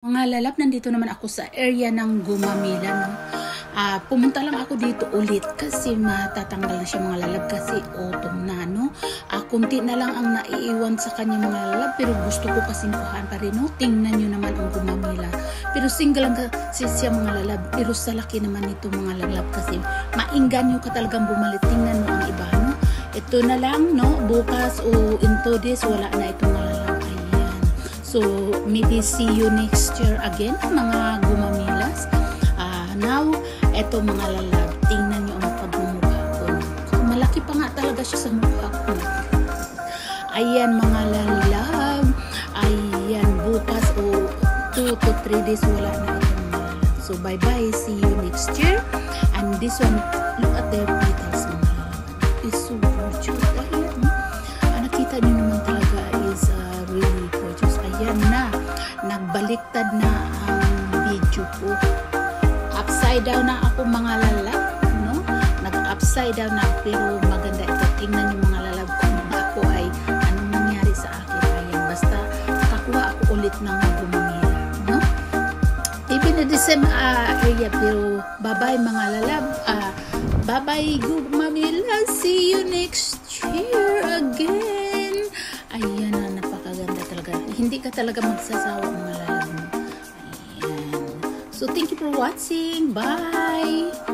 Mga lalab, nandito naman ako sa area ng Gumamila, no? Pumunta lang ako dito ulit kasi matatanggal na siya mga lalab kasi autumn na, no? Kunti na lang ang naiiwan sa kanya mga lalab pero gusto ko kasing kuhaan pa rin, no? Tingnan nyo naman ang Gumamila. Pero single lang kasi siya mga lalab pero sa laki naman ito mga lalab kasi mainggan nyo ka talagang bumalik. Tingnan mo ang iba, no? Ito na lang, no? Bukas o into this, wala na itong mga lalab. So, maybe see you next year again, mga Gumamilas. Now, eto mga lalab, tingnan nyo ang pagmumukha ko. Malaki pa nga talaga siya sa mukha ko. Ayan mga lalab. Ayan, bukas o 2 to 3 days wala na itong mga lalab. So, bye-bye. See you next year. And this one, look at their petals mga lalab. It's so gorgeous. Ayan. Nakita nyo naman talaga is really gorgeous. Ayan na, nagbaliktad na ang video ko. Upside down na ako mga lalab, no? Nag-upside down na pero maganda ito. Tingnan yung mga lalab kung ako ay anong nangyari sa akin. Ayan, basta nakakuha ako ulit ng Gumamila, no? Even na the same area pero bye-bye mga lalab. Bye-bye Gumamila. See you next year again. Ayan na, napakaganda talaga. Hindi ka talaga magsasawa mga lalab mo. Ayan. So, thank you for watching. Bye!